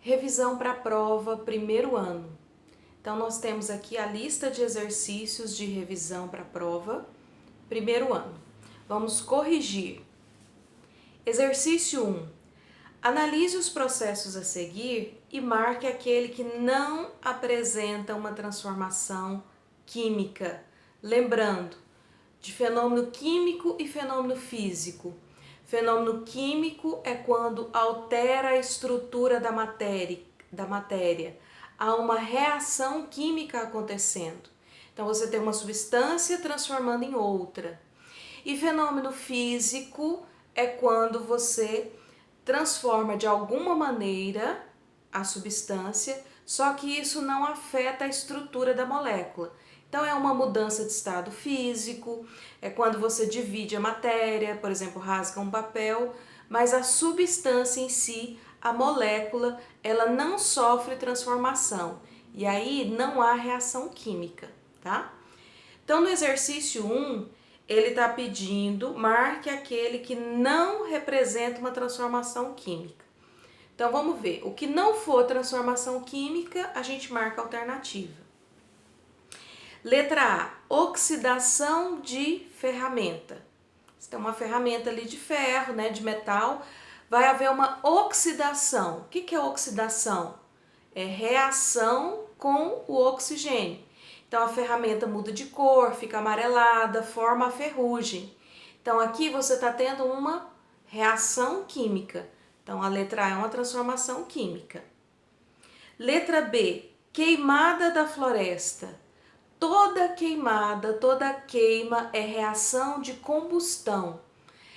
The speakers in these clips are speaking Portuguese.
Revisão para a prova, primeiro ano. Então, nós temos aqui a lista de exercícios de revisão para a prova, primeiro ano. Vamos corrigir. Exercício 1. Analise os processos a seguir e marque aquele que não apresenta uma transformação química. Lembrando, de fenômeno químico e fenômeno físico. Fenômeno químico é quando altera a estrutura da matéria. Há uma reação química acontecendo. Então, você tem uma substância transformando em outra. E fenômeno físico é quando você transforma de alguma maneira a substância, só que isso não afeta a estrutura da molécula. Então, é uma mudança de estado físico, é quando você divide a matéria, por exemplo, rasga um papel, mas a substância em si, a molécula, ela não sofre transformação. E aí não há reação química, tá? Então, no exercício 1, ele está pedindo, marque aquele que não representa uma transformação química. Então, vamos ver. O que não for transformação química, a gente marca a alternativa. Letra A, oxidação de ferramenta. Você tem uma ferramenta ali de ferro, né, de metal, vai haver uma oxidação. O que é oxidação? É reação com o oxigênio. Então, a ferramenta muda de cor, fica amarelada, forma a ferrugem. Então, aqui você está tendo uma reação química. Então, a letra A é uma transformação química. Letra B, queimada da floresta. Toda queimada, toda queima é reação de combustão.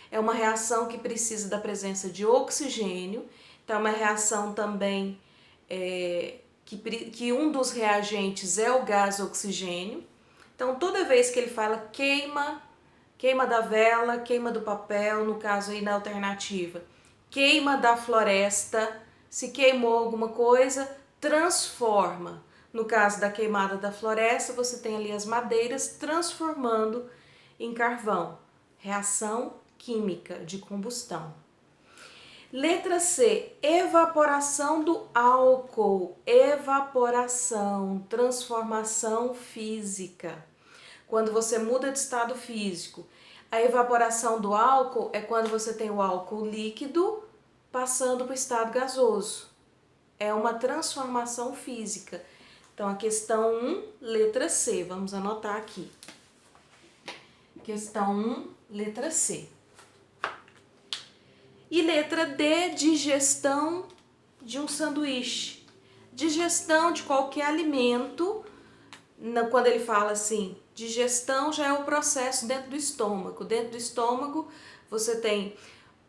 É uma reação que precisa da presença de oxigênio. Então, é uma reação também que um dos reagentes é o gás oxigênio. Então, toda vez que ele fala queima, queima da vela, queima do papel, no caso aí na alternativa, queima da floresta, se queimou alguma coisa, transforma. No caso da queimada da floresta, você tem ali as madeiras transformando em carvão. Reação química de combustão. Letra C, evaporação do álcool. Evaporação, transformação física. Quando você muda de estado físico. A evaporação do álcool é quando você tem o álcool líquido passando para o estado gasoso. É uma transformação física. Então, a questão 1, letra C. Vamos anotar aqui. Questão 1, letra C. E letra D, digestão de um sanduíche. Digestão de qualquer alimento. Quando ele fala assim, digestão já é o processo dentro do estômago. Dentro do estômago, você tem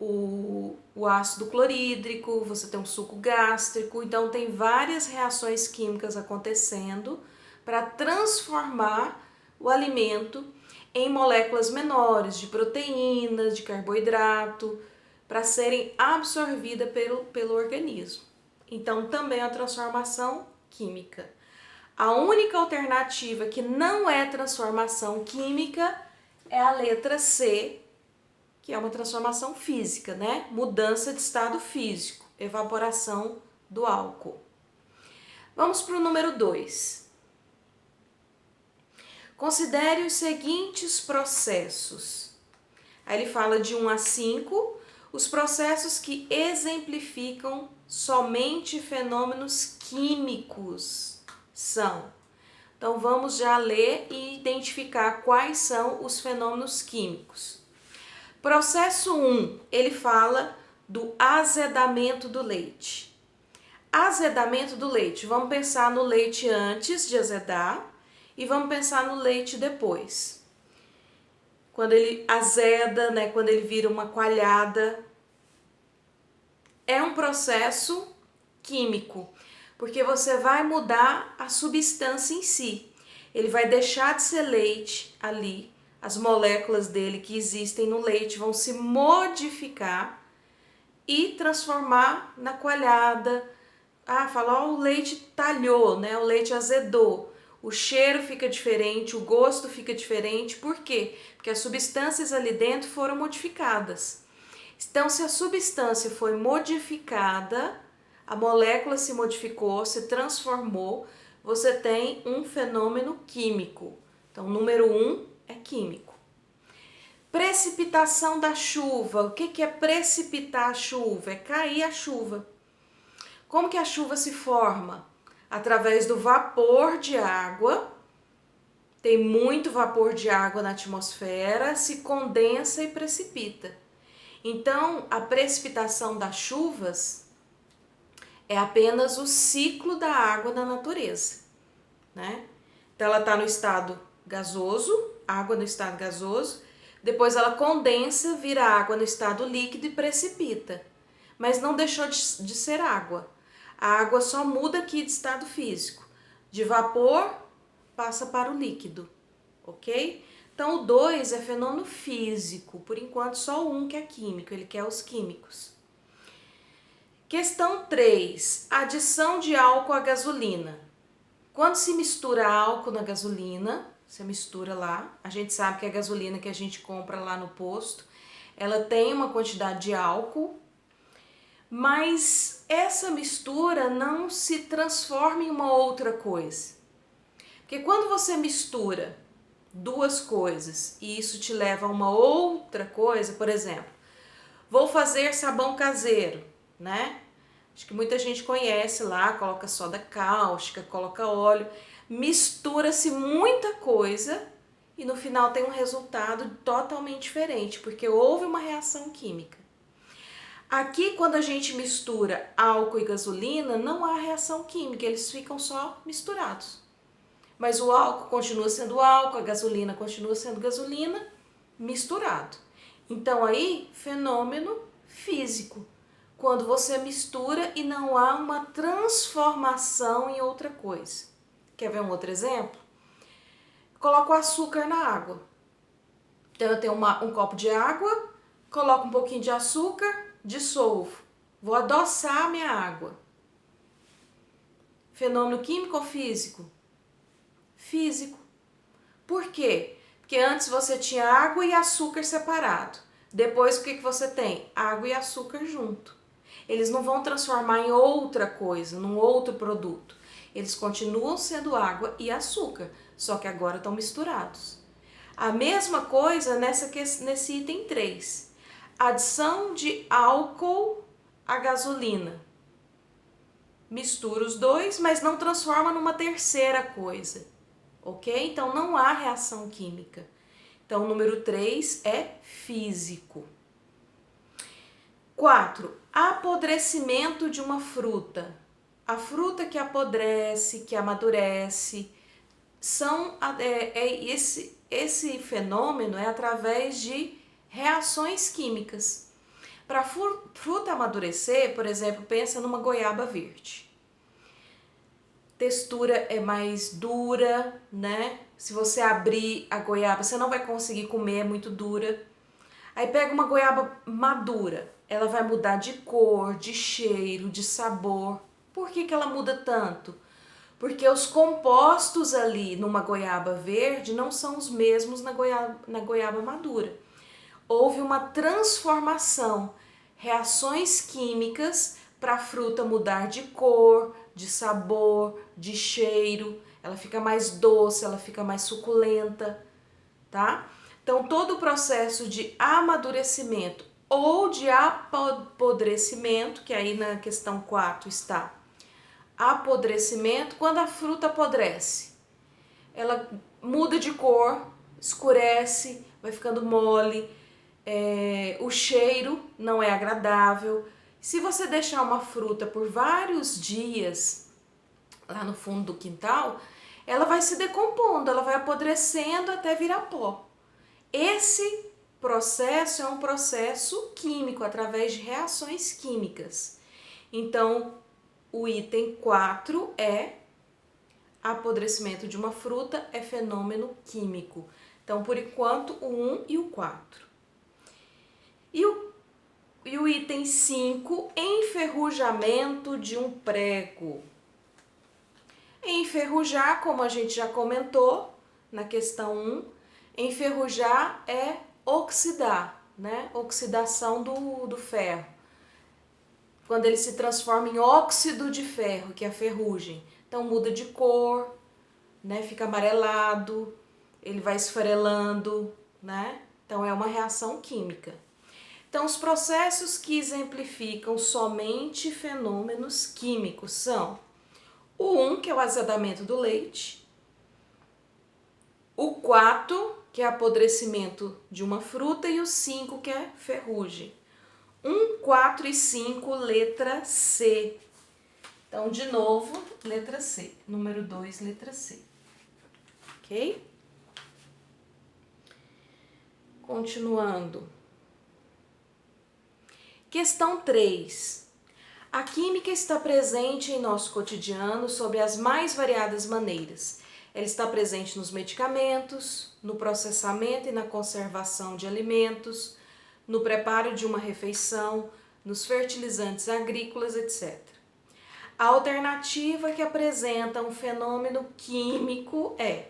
o ácido clorídrico, você tem um suco gástrico, então tem várias reações químicas acontecendo para transformar o alimento em moléculas menores de proteínas, de carboidrato, para serem absorvidas pelo organismo. Então também é uma transformação química. A única alternativa que não é transformação química é a letra C, que é uma transformação física, né? Mudança de estado físico, evaporação do álcool. Vamos para o número 2. Considere os seguintes processos. Aí ele fala de 1 a 5, os processos que exemplificam somente fenômenos químicos são. Então, vamos já ler e identificar quais são os fenômenos químicos. Processo 1, ele fala do azedamento do leite. Azedamento do leite, vamos pensar no leite antes de azedar e vamos pensar no leite depois. Quando ele azeda, né, quando ele vira uma coalhada, é um processo químico, porque você vai mudar a substância em si. Ele vai deixar de ser leite ali. As moléculas dele que existem no leite vão se modificar e transformar na coalhada. O leite talhou, né? O leite azedou. O cheiro fica diferente, o gosto fica diferente. Por quê? Porque as substâncias ali dentro foram modificadas. Então, se a substância foi modificada, a molécula se modificou, se transformou, você tem um fenômeno químico. Então, número 1 é químico. Precipitação da chuva. O que é precipitar a chuva? É cair a chuva. Como que a chuva se forma? Através do vapor de água. Tem muito vapor de água na atmosfera, se condensa e precipita. Então, a precipitação das chuvas é apenas o ciclo da água na natureza, né? Então, ela está no estado gasoso, água no estado gasoso, depois ela condensa, vira água no estado líquido e precipita. Mas não deixou de ser água. A água só muda aqui de estado físico. De vapor, passa para o líquido, ok? Então, o 2 é fenômeno físico. Por enquanto, só o 1 que é químico, ele quer os químicos. Questão 3. Adição de álcool à gasolina. Quando se mistura álcool na gasolina, você mistura lá, a gente sabe que a gasolina que a gente compra lá no posto, ela tem uma quantidade de álcool, mas essa mistura não se transforma em uma outra coisa. Porque quando você mistura duas coisas e isso te leva a uma outra coisa, por exemplo, vou fazer sabão caseiro, né? Acho que muita gente conhece lá, coloca soda cáustica, coloca óleo, mistura-se muita coisa e no final tem um resultado totalmente diferente, porque houve uma reação química. Aqui, quando a gente mistura álcool e gasolina, não há reação química, eles ficam só misturados. Mas o álcool continua sendo álcool, a gasolina continua sendo gasolina, misturado. Então aí, fenômeno físico. Quando você mistura e não há uma transformação em outra coisa. Quer ver um outro exemplo? Coloco açúcar na água. Então eu tenho um copo de água, coloco um pouquinho de açúcar, dissolvo. Vou adoçar a minha água. Fenômeno químico ou físico? Físico. Por quê? Porque antes você tinha água e açúcar separado. Depois o que você tem? Água e açúcar junto. Eles não vão transformar em outra coisa, num outro produto. Eles continuam sendo água e açúcar, só que agora estão misturados. A mesma coisa nesse item 3. Adição de álcool à gasolina. Mistura os dois, mas não transforma numa terceira coisa. Ok? Então não há reação química. Então o número 3 é físico. 4. Apodrecimento de uma fruta. A fruta que apodrece, que amadurece, esse fenômeno é através de reações químicas. Para a fruta amadurecer, por exemplo, pensa numa goiaba verde. Textura é mais dura, né? Se você abrir a goiaba, você não vai conseguir comer, é muito dura. Aí pega uma goiaba madura, ela vai mudar de cor, de cheiro, de sabor. Por que ela muda tanto? Porque os compostos ali numa goiaba verde não são os mesmos na goiaba madura. Houve uma transformação, reações químicas para a fruta mudar de cor, de sabor, de cheiro. Ela fica mais doce, ela fica mais suculenta, tá? Então, todo o processo de amadurecimento ou de apodrecimento, que aí na questão 4 está apodrecimento, quando a fruta apodrece, ela muda de cor, escurece, vai ficando mole, o cheiro não é agradável. Se você deixar uma fruta por vários dias lá no fundo do quintal, ela vai se decompondo, ela vai apodrecendo até virar pó. Esse processo é um processo químico, através de reações químicas. Então, o item 4 é apodrecimento de uma fruta, é fenômeno químico. Então, por enquanto, o 1 e o 4. E o item 5, enferrujamento de um prego. Enferrujar, como a gente já comentou na questão 1, enferrujar é oxidar, né? Oxidação do ferro. quando ele se transforma em óxido de ferro, que é a ferrugem. Então muda de cor, né? Fica amarelado, ele vai esfarelando, né? Então é uma reação química. Então os processos que exemplificam somente fenômenos químicos são o 1, que é o azedamento do leite, o 4, que é apodrecimento de uma fruta, e o 5, que é ferrugem. 1, 4 e 5, letra C. Então, de novo, letra C. Número 2, letra C. Ok? Continuando. Questão 3. A química está presente em nosso cotidiano sob as mais variadas maneiras. Ela está presente nos medicamentos, no processamento e na conservação de alimentos, no preparo de uma refeição, nos fertilizantes agrícolas, etc. A alternativa que apresenta um fenômeno químico é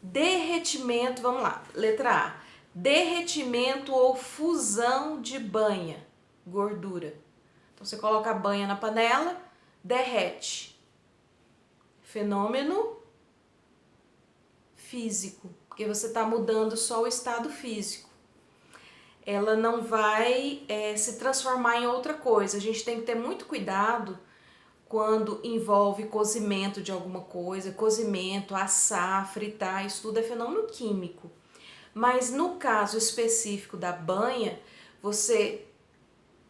derretimento, vamos lá, letra A, derretimento ou fusão de banha, gordura. Então você coloca a banha na panela, derrete. Fenômeno físico, porque você está mudando só o estado físico. Ela não vai se transformar em outra coisa. A gente tem que ter muito cuidado quando envolve cozimento de alguma coisa, cozimento, assar, fritar, isso tudo é fenômeno químico. Mas no caso específico da banha, você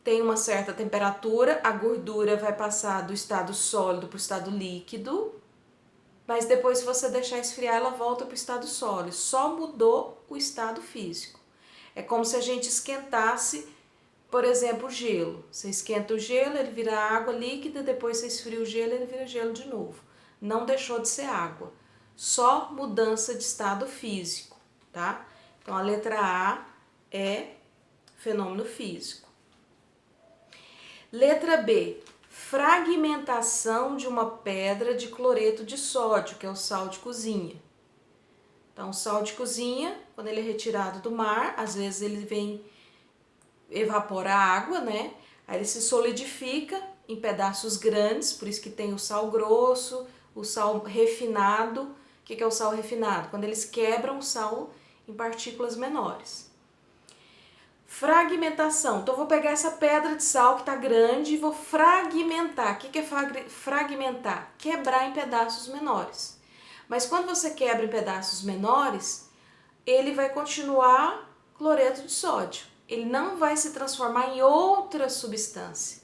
tem uma certa temperatura, a gordura vai passar do estado sólido para o estado líquido, mas depois, se você deixar esfriar, ela volta para o estado sólido. Só mudou o estado físico. É como se a gente esquentasse, por exemplo, o gelo. Você esquenta o gelo, ele vira água líquida, depois você esfria o gelo, ele vira gelo de novo. Não deixou de ser água. Só mudança de estado físico, tá? Então, a letra A é fenômeno físico. Letra B. Fragmentação de uma pedra de cloreto de sódio, que é o sal de cozinha. Então, o sal de cozinha, quando ele é retirado do mar, às vezes ele vem evaporar a água, né? Aí ele se solidifica em pedaços grandes, por isso que tem o sal grosso, o sal refinado. O que é o sal refinado? Quando eles quebram o sal em partículas menores. Fragmentação. Então, eu vou pegar essa pedra de sal que está grande e vou fragmentar. O que é fragmentar? Quebrar em pedaços menores. Mas quando você quebra em pedaços menores, ele vai continuar cloreto de sódio. Ele não vai se transformar em outra substância.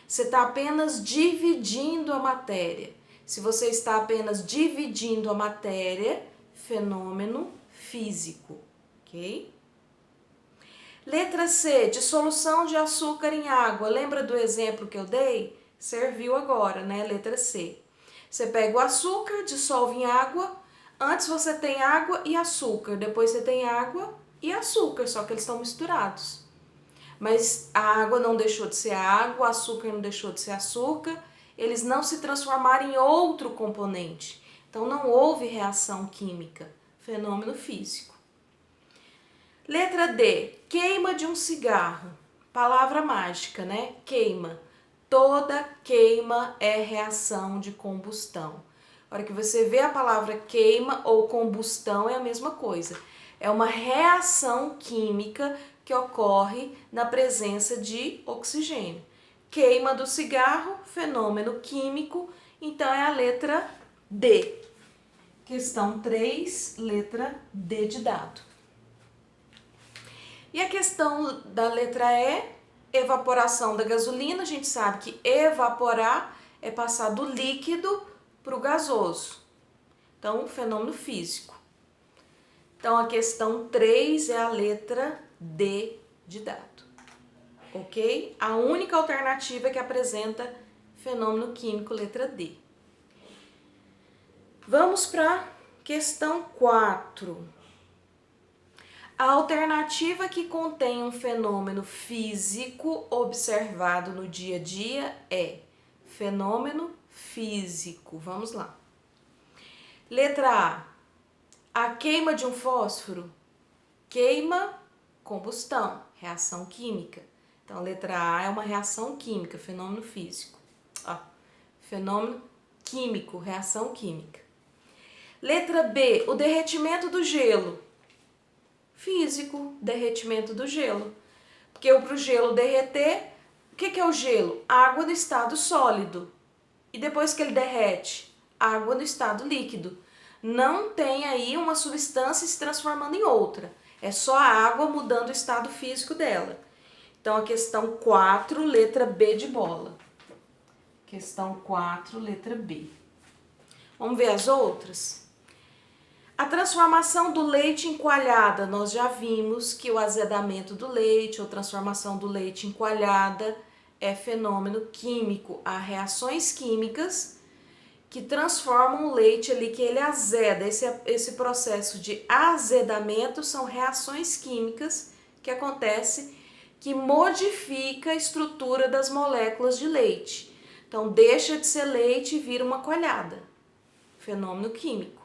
Você está apenas dividindo a matéria. Se você está apenas dividindo a matéria, fenômeno físico, ok? Letra C, dissolução de açúcar em água. Lembra do exemplo que eu dei? Serviu agora, né? Letra C. Você pega o açúcar, dissolve em água. Antes você tem água e açúcar. Depois você tem água e açúcar, só que eles estão misturados. Mas a água não deixou de ser água, o açúcar não deixou de ser açúcar. Eles não se transformaram em outro componente. Então não houve reação química. Fenômeno físico. Letra D, queima de um cigarro. Palavra mágica, né? Queima. Toda queima é reação de combustão. A hora que você vê a palavra queima ou combustão é a mesma coisa. É uma reação química que ocorre na presença de oxigênio. Queima do cigarro, fenômeno químico, então é a letra D. Questão 3, letra D de dado. E a questão da letra E, evaporação da gasolina. A gente sabe que evaporar é passar do líquido para o gasoso. Então, fenômeno físico. Então, a questão 3 é a letra D de dado. Ok? A única alternativa que apresenta fenômeno químico, letra D. Vamos para a questão 4. A alternativa que contém um fenômeno físico observado no dia a dia é fenômeno físico. Vamos lá. Letra A. A queima de um fósforo. Queima, combustão, reação química. Então, a letra A é uma reação química, fenômeno físico. Ó, fenômeno químico, reação química. Letra B, o derretimento do gelo. Físico, derretimento do gelo. Porque para o gelo derreter, o que é o gelo? Água no estado sólido. E depois que ele derrete, água no estado líquido. Não tem aí uma substância se transformando em outra. É só a água mudando o estado físico dela. Então, a questão 4, letra B de bola. Questão 4, letra B. Vamos ver as outras? A transformação do leite em coalhada. Nós já vimos que o azedamento do leite ou transformação do leite em coalhada é fenômeno químico. Há reações químicas que transformam o leite ali, que ele azeda. Esse processo de azedamento são reações químicas que acontecem, que modifica a estrutura das moléculas de leite. Então, deixa de ser leite e vira uma coalhada. Fenômeno químico.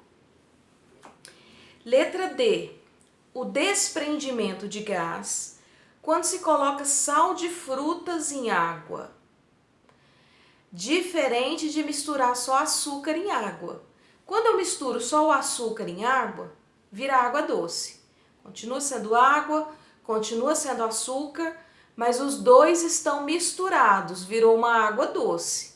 Letra D. O desprendimento de gás quando se coloca sal de frutas em água. Diferente de misturar só açúcar em água. Quando eu misturo só o açúcar em água, vira água doce. Continua sendo água, continua sendo açúcar, mas os dois estão misturados, virou uma água doce.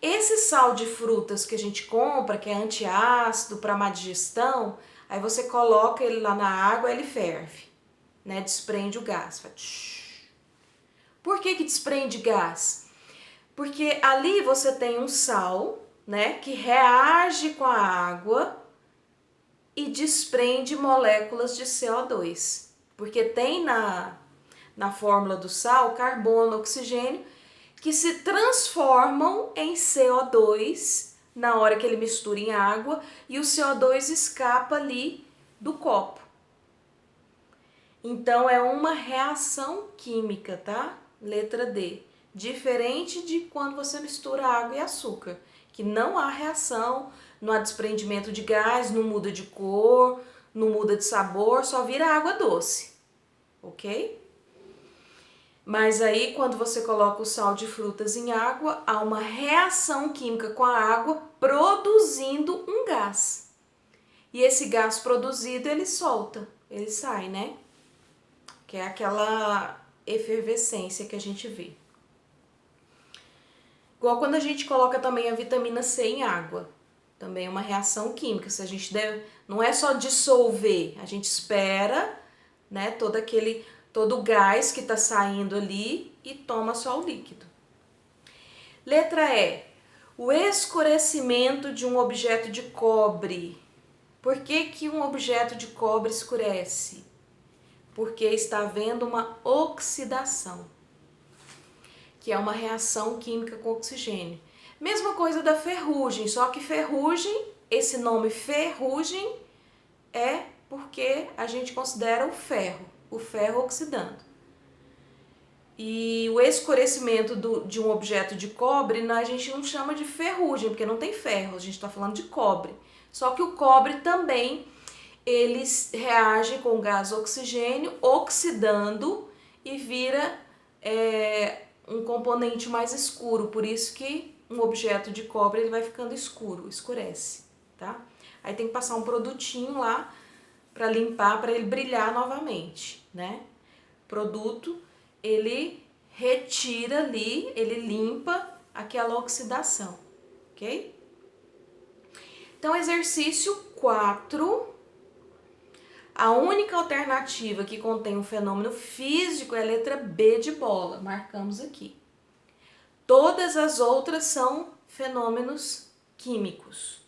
Esse sal de frutas que a gente compra, que é antiácido para má digestão, aí você coloca ele lá na água, ele ferve, né? Desprende o gás. Por que desprende gás? Porque ali você tem um sal, né, que reage com a água e desprende moléculas de CO2. Porque tem na fórmula do sal carbono, oxigênio, que se transformam em CO2 na hora que ele mistura em água e o CO2 escapa ali do copo. Então, é uma reação química, tá? Letra D. Diferente de quando você mistura água e açúcar, que não há reação, não há desprendimento de gás, não muda de cor, não muda de sabor, só vira água doce, ok? Mas aí, quando você coloca o sal de frutas em água, há uma reação química com a água produzindo um gás. E esse gás produzido, ele solta, ele sai, né? Que é aquela efervescência que a gente vê. Igual quando a gente coloca também a vitamina C em água. Também é uma reação química. Se a gente não é só dissolver, a gente espera, né, todo o gás que está saindo ali e toma só o líquido. Letra E. O escurecimento de um objeto de cobre. Por que um objeto de cobre escurece? Porque está havendo uma oxidação, que é uma reação química com oxigênio. Mesma coisa da ferrugem, só que ferrugem, esse nome ferrugem é porque a gente considera o ferro oxidando. E o escurecimento de um objeto de cobre, a gente não chama de ferrugem, porque não tem ferro, a gente está falando de cobre. Só que o cobre também, eles reagem com o gás oxigênio, oxidando e vira um componente mais escuro, por isso que um objeto de cobre ele vai ficando escuro, escurece, tá? Aí tem que passar um produtinho lá para limpar, para ele brilhar novamente, né? Produto, ele retira ali, ele limpa aquela oxidação, ok? Então, exercício 4. A única alternativa que contém um fenômeno físico é a letra B de bola, marcamos aqui. Todas as outras são fenômenos químicos.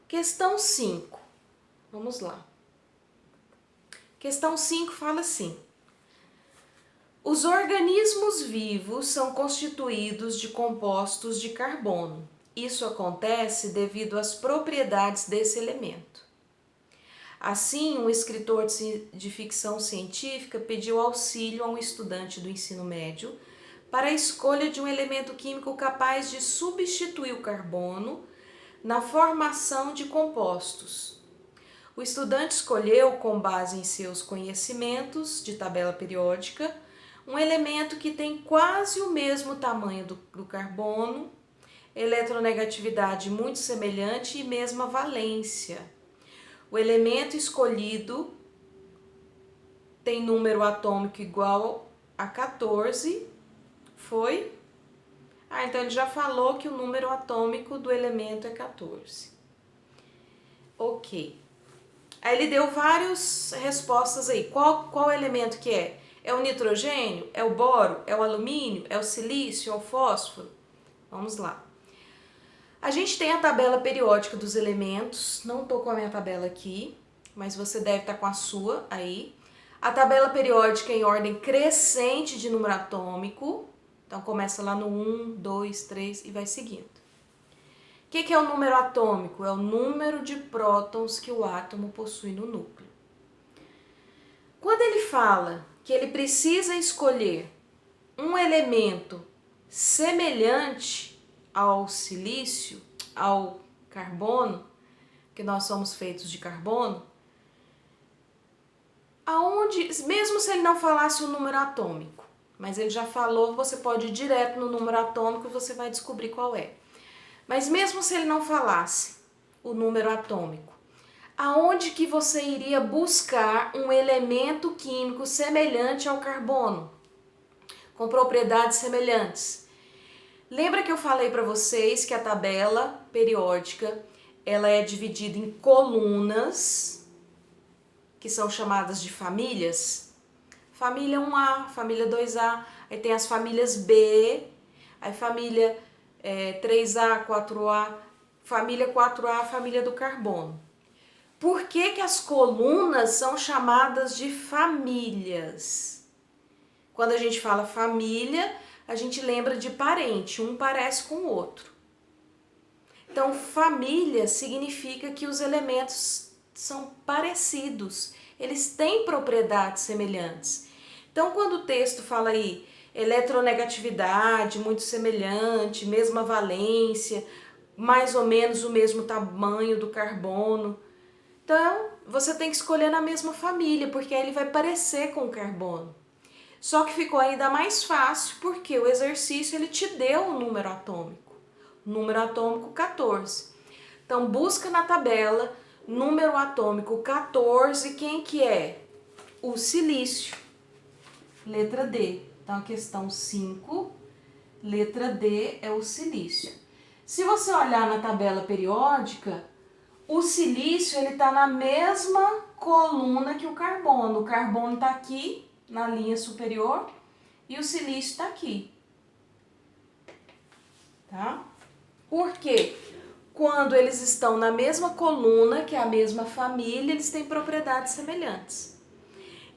Questão 5. Vamos lá. Questão 5 fala assim: os organismos vivos são constituídos de compostos de carbono. Isso acontece devido às propriedades desse elemento. Assim, um escritor de ficção científica pediu auxílio a um estudante do ensino médio para a escolha de um elemento químico capaz de substituir o carbono na formação de compostos. O estudante escolheu, com base em seus conhecimentos de tabela periódica, um elemento que tem quase o mesmo tamanho do carbono, eletronegatividade muito semelhante e mesma valência. O elemento escolhido tem número atômico igual a 14, foi? Então ele já falou que o número atômico do elemento é 14. Ok. Aí ele deu várias respostas aí. Qual elemento que é? É o nitrogênio? É o boro? É o alumínio? É o silício? É o fósforo? Vamos lá. A gente tem a tabela periódica dos elementos. Não estou com a minha tabela aqui, mas você deve estar com a sua aí. A tabela periódica em ordem crescente de número atômico. Então começa lá no 1, 2, 3 e vai seguindo. O que é o número atômico? É o número de prótons que o átomo possui no núcleo. Quando ele fala que ele precisa escolher um elemento semelhante ao silício, ao carbono, que nós somos feitos de carbono, mesmo se ele não falasse o número atômico, mas ele já falou, você pode ir direto no número atômico e você vai descobrir qual é. Mas mesmo se ele não falasse o número atômico, aonde que você iria buscar um elemento químico semelhante ao carbono, com propriedades semelhantes? Lembra que eu falei para vocês que a tabela periódica ela é dividida em colunas, que são chamadas de famílias? Família 1A, família 2A, aí tem as famílias B, aí família 3A, 4A, família 4A, família do carbono. Por que as colunas são chamadas de famílias? Quando a gente fala família, a gente lembra de parente, um parece com o outro. Então, família significa que os elementos são parecidos, eles têm propriedades semelhantes. Então, quando o texto fala aí, eletronegatividade muito semelhante, mesma valência, mais ou menos o mesmo tamanho do carbono. Então, você tem que escolher na mesma família, porque aí ele vai parecer com o carbono. Só que ficou ainda mais fácil, porque o exercício ele te deu o número atômico. Número atômico 14. Então, busca na tabela, número atômico 14, quem que é? O silício. Letra D. Então, a questão 5, letra D é o silício. Se você olhar na tabela periódica, o silício está na mesma coluna que o carbono. O carbono está aqui, na linha superior, e o silício está aqui. Tá? Por quê? Quando eles estão na mesma coluna, que é a mesma família, eles têm propriedades semelhantes.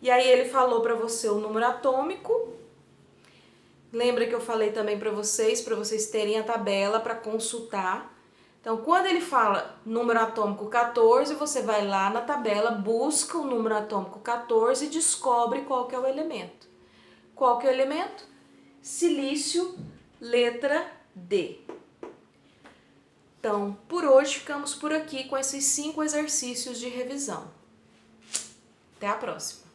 E aí ele falou para você o número atômico. Lembra que eu falei também para vocês terem a tabela para consultar. Então, quando ele fala número atômico 14, você vai lá na tabela, busca o número atômico 14 e descobre qual que é o elemento. Qual que é o elemento? Silício, letra D. Então, por hoje ficamos por aqui com esses 5 exercícios de revisão. Até a próxima!